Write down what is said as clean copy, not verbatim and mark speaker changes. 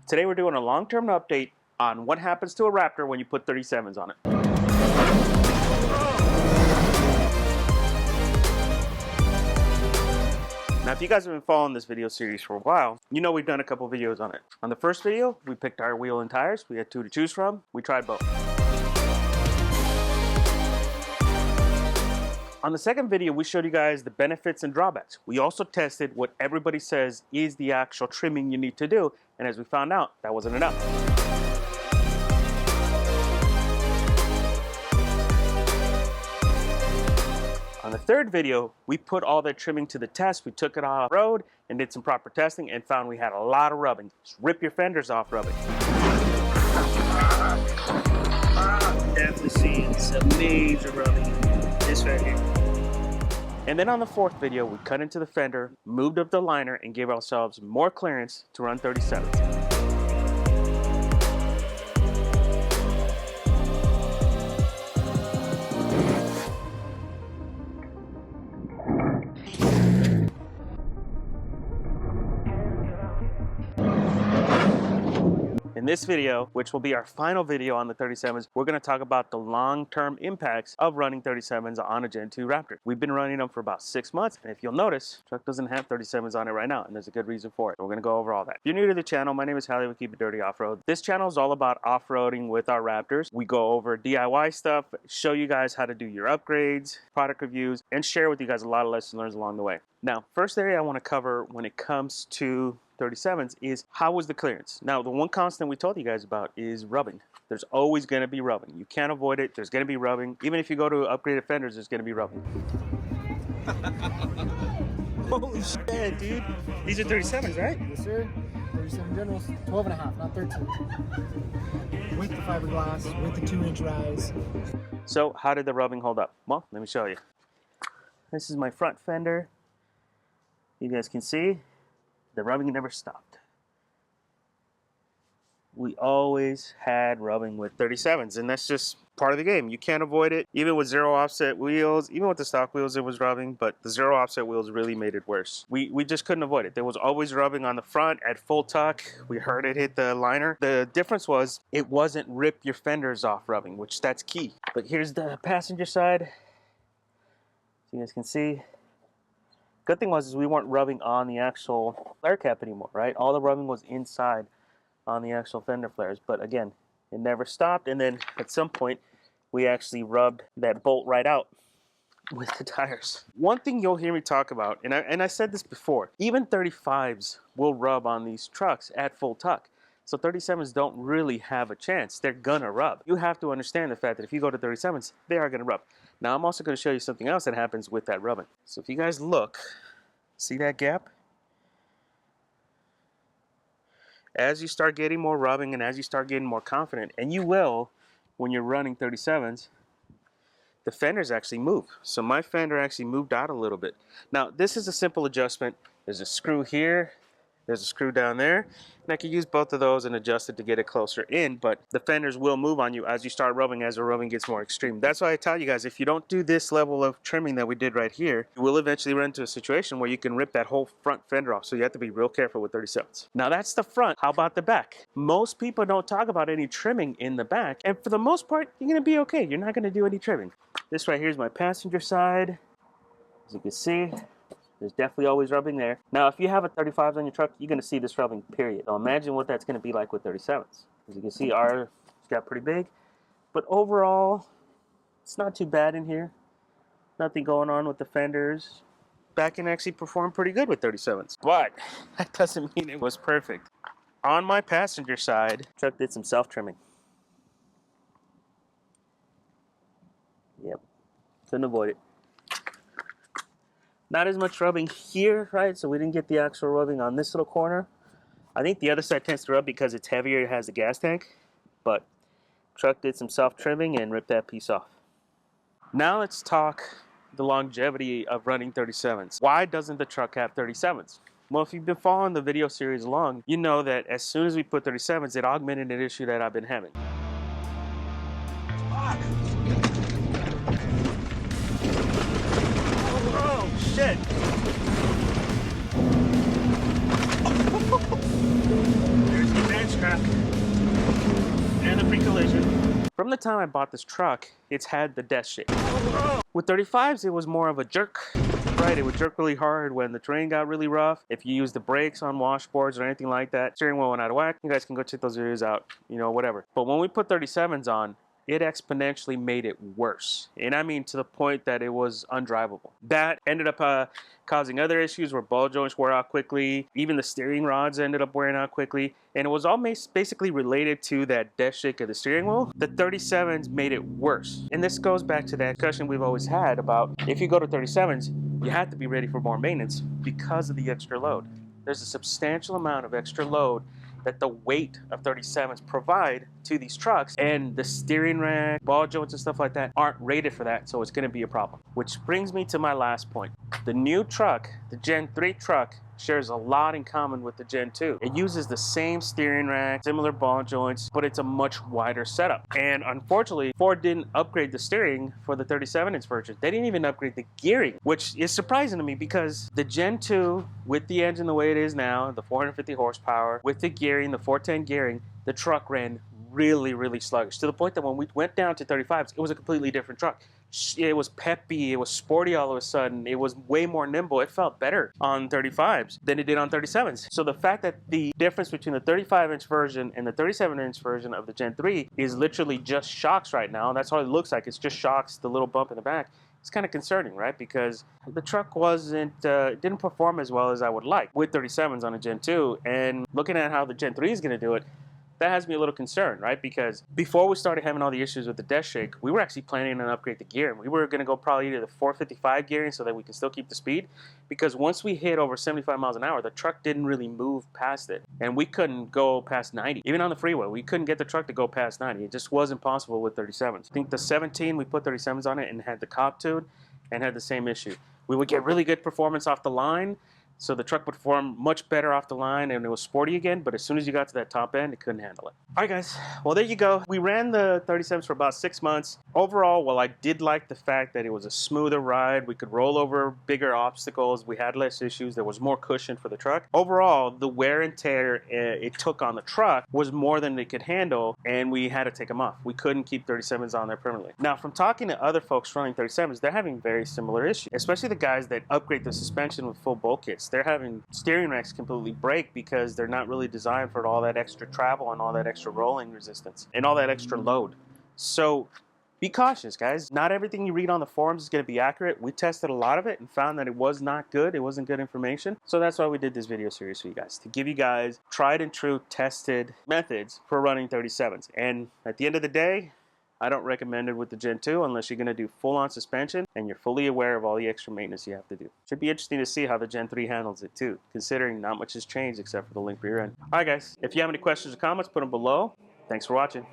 Speaker 1: Today we're doing a long-term update on what happens to a Raptor when you put 37s on it. Now if you guys have been following this video series for a while, you know we've done a couple videos on it. On the first video, we picked our wheel and tires. We had two to choose from. We tried both. On the second video, we showed you guys the benefits and drawbacks. We also tested what everybody says is the actual trimming you need to do, and as we found out, that wasn't enough. On the third video, we put all that trimming to the test. We took it off road and did some proper testing and found we had a lot of rubbing. Just rip your fenders off rubbing. Definitely seeing some major rubbing. This right here. And then on the fourth video, we cut into the fender, moved up the liner, and gave ourselves more clearance to run 37s. In this video, which will be our final video on the 37s, we're going to talk about the long-term impacts of running 37s on a Gen 2 Raptor. We've been running them for about 6 months, and if you'll notice, the truck doesn't have 37s on it right now, and there's a good reason for it. We're going to go over all that. If you're new to the channel, my name is Hallie with Keep It Dirty Off-Road. This channel is all about off-roading with our Raptors. We go over DIY stuff, show you guys how to do your upgrades, product reviews, and share with you guys a lot of lessons learned along the way. Now, first area I want to cover when it comes to 37s is how was the clearance. Now, the one constant we told you guys about is rubbing. There's always going to be rubbing. You can't avoid it. There's going to be rubbing. Even if you go to upgraded fenders, there's going to be rubbing. Holy shit, dude. These are 37s, right?
Speaker 2: Yes, sir. 37 generals, 12 and a half, not 13. With the fiberglass, with the 2-inch rise.
Speaker 1: So, how did the rubbing hold up? Well, let me show you. This is my front fender. You guys can see the rubbing never stopped. We always had rubbing with 37s, and that's just part of the game. You can't avoid it. Even with zero offset wheels, even with the stock wheels, it was rubbing, but the zero offset wheels really made it worse. We just couldn't avoid it. There was always rubbing on the front at full tuck. We heard it hit the liner. The difference was it wasn't rip your fenders off rubbing, which that's key. But here's the passenger side. So you guys can see. Good thing was is we weren't rubbing on the actual flare cap anymore, right? All the rubbing was inside on the actual fender flares. But again, it never stopped. And then at some point, we actually rubbed that bolt right out with the tires. One thing you'll hear me talk about, and I said this before, even 35s will rub on these trucks at full tuck. So 37s don't really have a chance. They're gonna rub. You have to understand the fact that if you go to 37s, they are gonna rub. Now I'm also gonna show you something else that happens with that rubbing. So if you guys look, see that gap? As you start getting more rubbing and as you start getting more confident, and you will when you're running 37s, the fenders actually move. So my fender actually moved out a little bit. Now this is a simple adjustment. There's a screw here. There's a screw down there, and I can use both of those and adjust it to get it closer in, but the fenders will move on you as you start rubbing, as the rubbing gets more extreme. That's why I tell you guys, if you don't do this level of trimming that we did right here, you will eventually run into a situation where you can rip that whole front fender off, so you have to be real careful with 37s. Now that's the front. How about the back? Most people don't talk about any trimming in the back, and for the most part, you're gonna be okay. You're not gonna do any trimming. This right here is my passenger side. As you can see, there's definitely always rubbing there. Now, if you have a 35s on your truck, you're going to see this rubbing, period. So imagine what that's going to be like with 37s. As you can see, ours got pretty big. But overall, it's not too bad in here. Nothing going on with the fenders. Back can actually perform pretty good with 37s. But that doesn't mean it was perfect. On my passenger side, the truck did some self-trimming. Yep, couldn't avoid it. Not as much rubbing here, right? So we didn't get the actual rubbing on this little corner. I think the other side tends to rub because it's heavier, it has the gas tank. But truck did some self-trimming and ripped that piece off. Now let's talk the longevity of running 37s. Why doesn't the truck have 37s? Well, if you've been following the video series along, you know that as soon as we put 37s, it augmented an issue that I've been having. Fuck. Oh, shit. There's the bench from the time I bought this truck, it's had the death shake. With 35s, it was more of a jerk, right? It would jerk really hard when the terrain got really rough. If you use the brakes on washboards or anything like that, steering wheel went out of whack. You guys can go check those videos out, you know, whatever. But when we put 37s on, it exponentially made it worse. And I mean to the point that it was undrivable. That ended up causing other issues where ball joints wore out quickly. Even the steering rods ended up wearing out quickly. And it was all basically related to that death shake of the steering wheel. The 37s made it worse. And this goes back to that discussion we've always had about if you go to 37s, you have to be ready for more maintenance because of the extra load. There's a substantial amount of extra load that the weight of 37s provide to these trucks, and the steering rack, ball joints and stuff like that aren't rated for that, so it's going to be a problem. Which brings me to my last point. The new truck, the Gen 3 truck, shares a lot in common with the Gen 2. It uses the same steering rack, similar ball joints, but it's a much wider setup. And unfortunately, Ford didn't upgrade the steering for the 37-inch version. They didn't even upgrade the gearing, which is surprising to me because the Gen 2, with the engine the way it is now, the 450 horsepower, with the gearing, the 410 gearing, the truck ran really sluggish, to the point that when we went down to 35s, it was a completely different truck. It was peppy, it was sporty all of a sudden, it was way more nimble. It felt better on 35s than it did on 37s. So the fact that the difference between the 35-inch version and the 37-inch version of the Gen 3 is literally just shocks right now, and that's all it looks like. It's just shocks, the little bump in the back. It's kind of concerning, right? Because the truck didn't perform as well as I would like with 37s on a Gen 2, and looking at how the Gen 3 is going to do it, that has me a little concerned, right? Because before we started having all the issues with the death shake, we were actually planning on upgrade the gearing. We were going to go probably to the 455 gearing so that we can still keep the speed. Because once we hit over 75 miles an hour, the truck didn't really move past it. And we couldn't go past 90. Even on the freeway, we couldn't get the truck to go past 90. It just wasn't possible with 37s. I think the 17, we put 37s on it and had the cop tune and had the same issue. We would get really good performance off the line, so the truck would perform much better off the line and it was sporty again, but as soon as you got to that top end, it couldn't handle it. All right, guys. Well, there you go. We ran the 37s for about 6 months. Overall, while I did like the fact that it was a smoother ride, we could roll over bigger obstacles, we had less issues, there was more cushion for the truck. Overall, the wear and tear it took on the truck was more than it could handle, and we had to take them off. We couldn't keep 37s on there permanently. Now, from talking to other folks running 37s, they're having very similar issues, especially the guys that upgrade the suspension with full bolt kits. They're having steering racks completely break because they're not really designed for all that extra travel and all that extra rolling resistance and all that extra load. So be cautious, guys. Not everything you read on the forums is going to be accurate. We tested a lot of it and found that it was not good. It wasn't good information. So that's why we did this video series for you guys, to give you guys tried and true tested methods for running 37s. And at the end of the day, I don't recommend it with the Gen 2 unless you're going to do full-on suspension and you're fully aware of all the extra maintenance you have to do. Should be interesting to see how the Gen 3 handles it too, considering not much has changed except for the link rear end. All right, guys. If you have any questions or comments, put them below. Thanks for watching.